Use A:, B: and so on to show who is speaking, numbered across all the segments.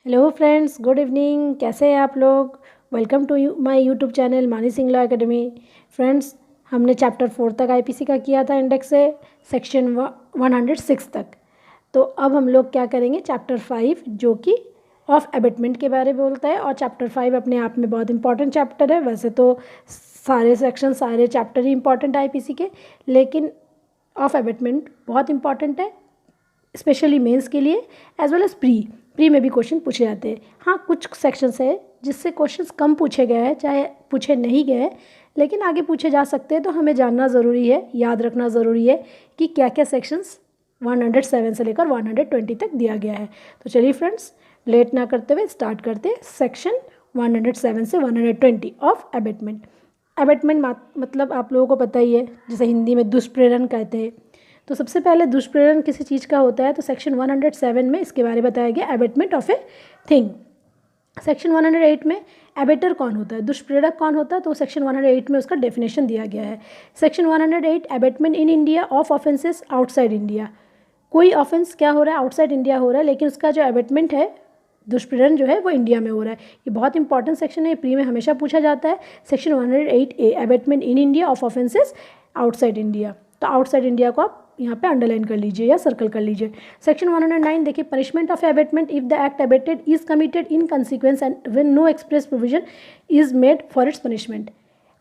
A: Hello friends, good evening. कैसे हैं आप लोग? Welcome to my YouTube channel Mani Singh law academy. Friends, हमने चैप्टर 4 तक आईपीसी का किया था इंडेक्स से सेक्शन 106 तक। तो अब हम लोग क्या करेंगे, चैप्टर 5 जो कि ऑफ एबेटमेंट के बारे में बोलता है। और चैप्टर 5 अपने आप में बहुत इंपॉर्टेंट चैप्टर है। वैसे तो सारे सेक्शन सारे चैप्टर ही इंपॉर्टेंट है आईपीसी के, लेकिन ऑफ एबेटमेंट बहुत इंपॉर्टेंट है, स्पेशली मेंस के लिए एज वेल एज प्री में भी क्वेश्चन पूछे जाते हैं। हाँ, कुछ सेक्शंस है जिससे क्वेश्चंस कम पूछे गए हैं, चाहे पूछे नहीं गए, लेकिन आगे पूछे जा सकते हैं। तो हमें जानना ज़रूरी है, याद रखना ज़रूरी है कि क्या क्या सेक्शंस 107 से लेकर 120 तक दिया गया है। तो चलिए फ्रेंड्स, लेट ना करते हुए स्टार्ट करते हैं सेक्शन 107 से 120 ऑफ एबेटमेंट। एबेटमेंट मतलब आप लोगों को पता ही है, जैसे हिंदी में दुष्प्रेरण कहते हैं। तो सबसे पहले दुष्प्रेरण किसी चीज़ का होता है तो सेक्शन 107 में इसके बारे में बताया गया, abetment of a thing. Section 108 में एबेटर कौन होता है, दुष्प्रेरक कौन होता है, तो सेक्शन 108 में उसका डेफिनेशन दिया गया है। Section 108 abetment in India of offences outside India. कोई ऑफेंस क्या हो रहा है, आउटसाइड इंडिया हो रहा है, लेकिन उसका जो एबेटमेंट है, दुष्प्रेरण जो है वो इंडिया में हो रहा है। ये बहुत इंपॉर्टेंट सेक्शन है, प्री में हमेशा पूछा जाता है। Section 108 A abetment in India of offences outside India. तो आउटसाइड इंडिया को आप यहाँ पे अंडरलाइन कर लीजिए या सर्कल कर लीजिए। सेक्शन 109 देखिए, punishment of abetment if the act abetted is committed in consequence and when no express provision is made for its punishment.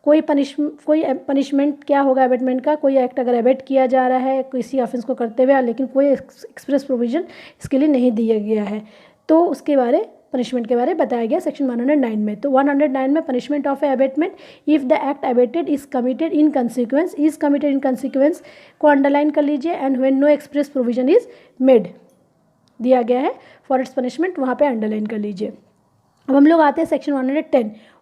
A: कोई पनिशमेंट क्या होगा एबेटमेंट का, कोई एक्ट अगर एबेट किया जा रहा है किसी ऑफेंस को करते हुए, लेकिन कोई एक्सप्रेस प्रोविजन इसके लिए नहीं दिया गया है, तो उसके बारे पनिशमेंट के बारे में बताया गया सेक्शन 109 में। तो 109 में punishment of abetment if the act abetted is committed in consequence को अंडरलाइन कर लीजिए, and when no express provision is made दिया गया है फॉर इट्स पनिशमेंट, वहाँ पे अंडरलाइन कर लीजिए। अब हम लोग आते हैं सेक्शन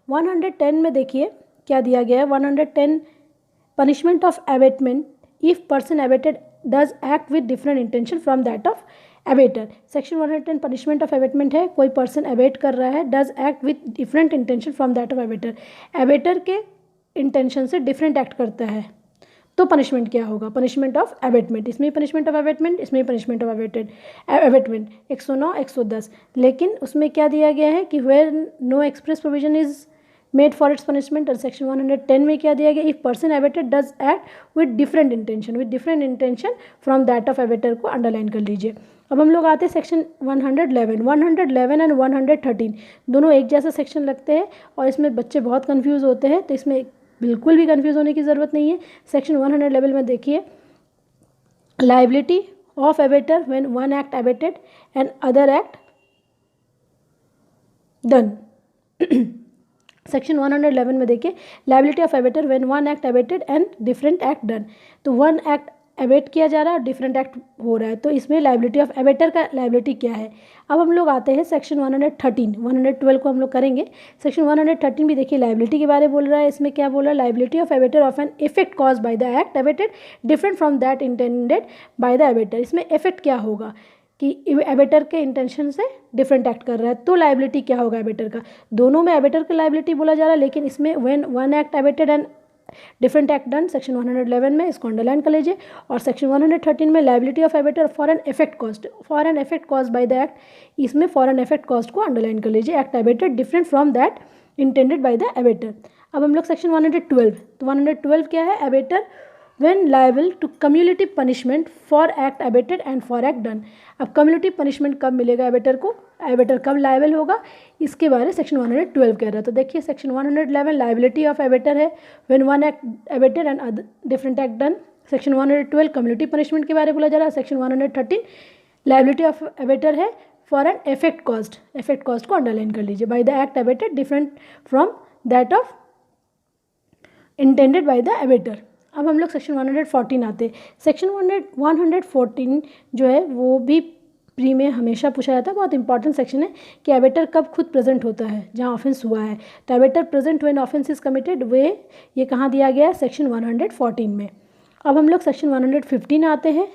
A: 110 में। देखिए क्या दिया गया है, 110 punishment of abetment if person abetted does act with different intention from that of abettor. Section 110 punishment of abetment है, कोई पर्सन एबेट कर रहा है, does act with different intention from that of abettor. Abettor के intention से different act करता है तो पनिशमेंट क्या होगा, पनिशमेंट ऑफ एबेटमेंट। इसमें पनिशमेंट ऑफ एबेटमेंट, इसमें पनिशमेंट ऑफ एबेटमेंट 109 110। लेकिन उसमें क्या दिया गया है कि where no express provision is made for its punishment. और सेक्शन 110 में क्या दिया गया, if person abetted does act with different intention from that of abettor को अंडरलाइन कर लीजिए। अब हम लोग आते हैं सेक्शन 111 एंड 113, दोनों एक जैसा सेक्शन लगते हैं और इसमें बच्चे बहुत कंफ्यूज होते हैं, तो इसमें बिल्कुल भी कंफ्यूज होने की ज़रूरत नहीं है। सेक्शन 111 में देखिए, liability of abettor when one act abetted and other act done. Section 111 में देखिए, liability of abettor when one act abetted and different act done. तो वन एक्ट एबेट किया जा रहा है और डिफरेंट एक्ट हो रहा है, तो इसमें लाइबिलिटी ऑफ एबेटर का लाइबिलिटी क्या है। अब हम लोग आते हैं सेक्शन 112 को हम लोग करेंगे। सेक्शन 113 भी देखिए लाइबिलिटी के बारे में बोल रहा है। इसमें क्या बोल रहा है, liability of abettor of an effect cause by the act abetted different from that intended by the abettor. इसमें इफेक्ट क्या होगा कि एबेटर के इंटेंशन से डिफरेंट एक्ट कर रहा है, तो लाइबिलिटी क्या होगा एबेटर का। दोनों में एबेटर का लाइबिलिटी बोला जा रहा है, लेकिन इसमें when one act abetted and different act done, section 111 में इसको अंडरलाइन कर लीजिए। और सेक्शन 113 में liability of abettor for an effect cause by the act, इसमें फॉर एन इफेक्ट कॉज को अंडरलाइन कर लीजिए, act abetted different from that intended by the abettor. अब हम लोग सेक्शन 112, तो 112 क्या है, एबेटर when liable to cumulative punishment for act abated and for act done। अब cumulative punishment कब मिलेगा एबेटर को, एबेटर कब लाइबल होगा, इसके बारे में सेक्शन 112 कह रहा है। तो देखिए सेक्शन 111 लाइबिलिटी ऑफ एबेटर है when one act abated and different act done। Section 112 cumulative punishment के बारे में बोला जा रहा है। सेक्शन 113 लाइबिलिटी ऑफ एबेटर है फॉर एन इफेक्ट कॉस्ट को अंडरलाइन कर लीजिए, by the act abetted different from that of intended by the abettor. अब हम लोग सेक्शन 114 आते हैं। सेक्शन 114 जो है वो भी प्री में हमेशा पूछा जाता है, बहुत इंपॉर्टेंट सेक्शन है कि एबेटर कब खुद प्रेजेंट होता है जहाँ ऑफेंस हुआ है। तो abettor present when offence is committed, ये कहाँ दिया गया है, सेक्शन 114 में। अब हम लोग सेक्शन 115 आते हैं,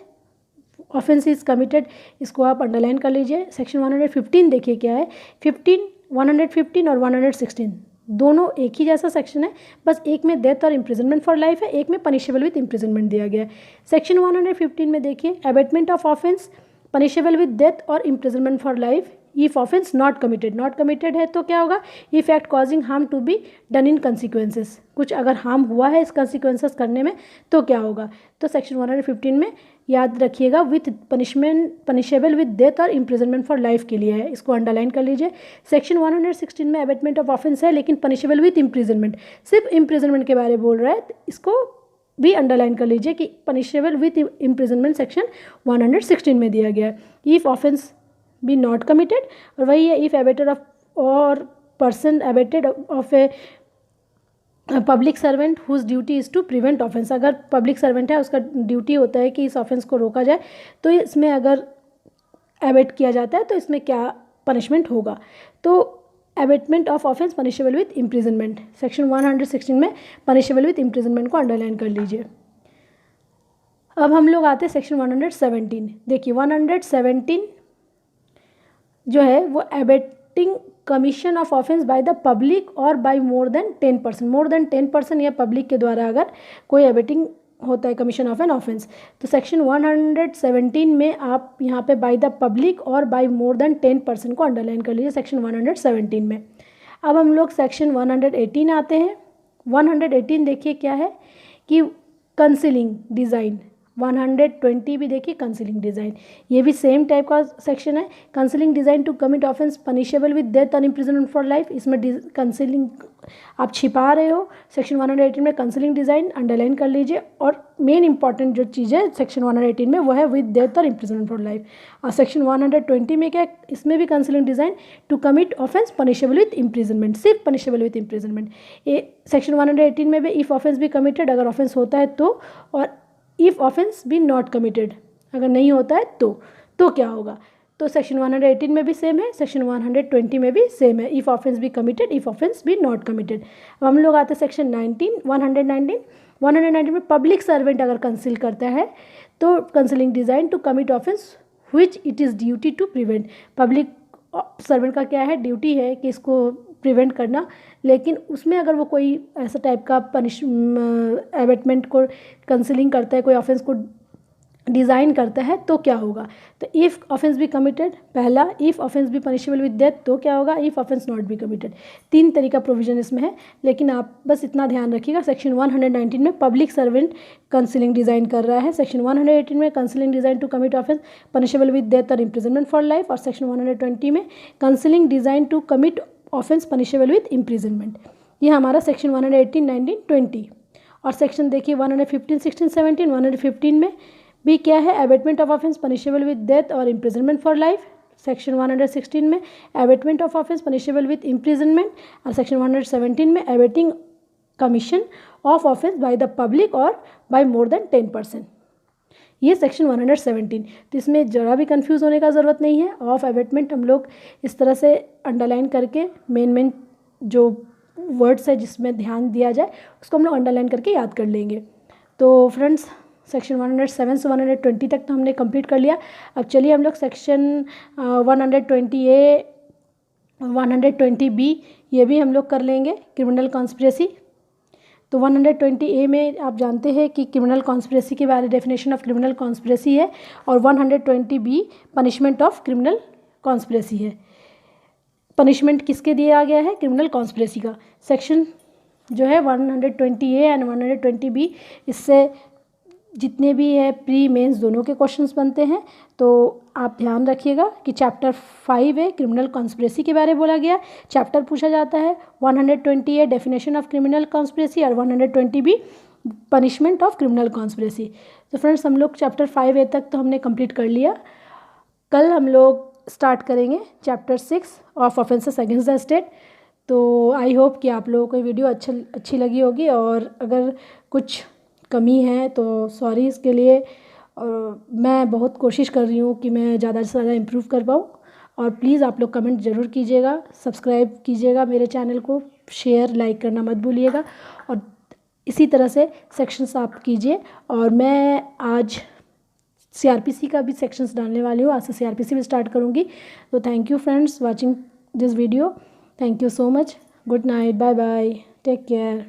A: ऑफेंस इज कमिटेड, इसको आप अंडरलाइन कर लीजिए। सेक्शन 115 देखिए क्या है, 115 और 116 दोनों एक ही जैसा सेक्शन है, बस एक में डेथ और इम्प्रिजनमेंट फॉर लाइफ है, एक में पनिशेबल विद इम्प्रिजनमेंट दिया गया है। सेक्शन 115 में देखिए, abetment of offence punishable with death और imprisonment for life, if offence not committed है तो क्या होगा, if act causing harm to be done in consequences, कुछ अगर हार्म हुआ है इस कंसिक्वेंसेस करने में तो क्या होगा। तो सेक्शन 115 में याद रखिएगा with punishment, punishable with death और इम्प्रिजनमेंट फॉर लाइफ के लिए है, इसको अंडरलाइन कर लीजिए। सेक्शन 116 में अबेटमेंट ऑफ ऑफेंस है लेकिन पनिशेबल विथ इम्प्रिजनमेंट, सिर्फ इम्प्रिजनमेंट के बारे में बोल रहा है, इसको भी अंडरलाइन कर लीजिए कि पनिशेबल विथ इम्प्रिजनमेंट सेक्शन 116 में दिया गया है। If offence be not committed, और वही है इफ एबेटेड ऑफ और person abetted of a public servant whose duty is to prevent offence, अगर पब्लिक सर्वेंट है उसका ड्यूटी होता है कि इस ऑफेंस को रोका जाए, तो इसमें अगर एबेट किया जाता है तो इसमें क्या पनिशमेंट होगा। तो abatement of offence punishable with imprisonment, section 116 में पनिशेबल विथ इम्प्रिजनमेंट को अंडरलाइन कर लीजिए। अब हम लोग आते हैं सेक्शन 117। देखिए 117 जो है वो abetting commission of offence by the public और by more than 10%, more than 10% या पब्लिक के द्वारा अगर कोई एबेटिंग होता है कमीशन ऑफ एन ऑफेंस, तो सेक्शन 117 में आप यहाँ पे बाय द पब्लिक और बाय मोर देन 10% को अंडरलाइन कर लीजिए सेक्शन 117 में। अब हम लोग सेक्शन 118 आते हैं। 118 देखिए क्या है कि कंसीलिंग डिज़ाइन, 120 भी देखिए कंसीलिंग डिज़ाइन, ये भी सेम टाइप का सेक्शन है। Concealing design to commit offence punishable with death और इम्प्रिजनमेंट फॉर लाइफ, इसमें कंसीलिंग आप छिपा रहे हो, सेक्शन 118 में कंसीलिंग डिज़ाइन अंडरलाइन कर लीजिए। और मेन इंपॉर्टेंट जो चीज़ है सेक्शन 118 में वो है विद डेथ और इम्प्रिजनमेंट फॉर लाइफ। और सेक्शन 120 में क्या, इसमें भी concealing design to commit offence punishable with imprisonment, सिर्फ पनिशेबल विथ इम्प्रिजनमेंट। ये सेक्शन 118 में भी इफ़ ऑफेंस भी कमिटेड, अगर ऑफेंस होता है तो, और if offence be not committed, अगर नहीं होता है तो क्या होगा। तो सेक्शन 118 में भी सेम है, सेक्शन 120 में भी सेम है, if offence be committed, if offence be not committed. अब हम लोग आते हैं सेक्शन 119 में पब्लिक सर्वेंट अगर कंसील करता है तो concealing design to commit offence which it is duty to prevent, public servant का क्या है, ड्यूटी है कि इसको प्रिवेंट करना, लेकिन उसमें अगर वो कोई ऐसा टाइप का एबेटमेंट को कंसीलिंग करता है, कोई ऑफेंस को डिज़ाइन करता है तो क्या होगा। तो इफ़ ऑफेंस भी कमिटेड, पहला इफ़ ऑफेंस भी पनिशेबल विद डेथ तो क्या होगा, इफ़ ऑफेंस नॉट भी कमिटेड। 3 तरीका प्रोविजन इसमें है, लेकिन आप बस इतना ध्यान रखिएगा। सेक्शन 119 में पब्लिक सर्वेंट कंसीलिंग डिज़ाइन कर रहा है, सेक्शन 118 में concealing design to commit offence punishable with death और इम्प्रिजनमेंट फॉर लाइफ, और सेक्शन 120 में concealing design to commit offence punishable with imprisonment. ये हमारा सेक्शन 118, 19, 20। और सेक्शन देखिए 115, 16, 17, 115 में भी क्या है, abetment of offence punishable with death और इम्प्रिजनमेंट फॉर लाइफ। सेक्शन 116 में abetment of offence punishable with imprisonment, और सेक्शन 117 में abetting commission of offence by the public और बाय मोर देन 10%। ये सेक्शन 117। तो इसमें ज़रा भी कंफ्यूज होने का ज़रूरत नहीं है। ऑफ एबेटमेंट हम लोग इस तरह से अंडरलाइन करके मेन जो वर्ड्स है जिसमें ध्यान दिया जाए उसको हम लोग अंडरलाइन करके याद कर लेंगे। तो फ्रेंड्स सेक्शन 107 से 120 तक तो हमने कंप्लीट कर लिया। अब चलिए हम लोग सेक्शन 120A 120B ये भी हम लोग कर लेंगे, क्रिमिनल कॉन्स्पिरेसी। तो 120A में आप जानते हैं कि क्रिमिनल कॉन्स्पिरेसी के बारे डेफिनेशन ऑफ क्रिमिनल कॉन्स्पिरेसी है, और 120B punishment of criminal conspiracy है। पनिशमेंट किसके दिया गया है, क्रिमिनल कॉन्स्पिरेसी का। सेक्शन जो है 120A एंड 120B, इससे जितने भी है प्री मेंस दोनों के क्वेश्चंस बनते हैं। तो आप ध्यान रखिएगा कि चैप्टर 5 है क्रिमिनल कॉन्स्पिरेसी के बारे में बोला गया, चैप्टर पूछा जाता है 120A definition of criminal conspiracy और 120B punishment of criminal conspiracy. तो फ्रेंड्स हम लोग चैप्टर 5A तक तो हमने कंप्लीट कर लिया। कल हम लोग स्टार्ट करेंगे chapter 6 of offences against the state. तो आई होप कि आप लोगों को वीडियो अच्छी लगी होगी, और अगर कुछ कमी है तो सॉरी इसके लिए। और मैं बहुत कोशिश कर रही हूँ कि मैं ज़्यादा से ज़्यादा इम्प्रूव कर पाऊँ। और प्लीज़ आप लोग कमेंट ज़रूर कीजिएगा, सब्सक्राइब कीजिएगा मेरे चैनल को, शेयर लाइक करना मत भूलिएगा, और इसी तरह से सेक्शंस आप कीजिए। और मैं आज CRPC का भी सेक्शंस डालने वाली हूँ, आज से CRPC भी स्टार्ट करूँगी। तो thank you friends watching this video, thank you so much, good night, bye bye, take care.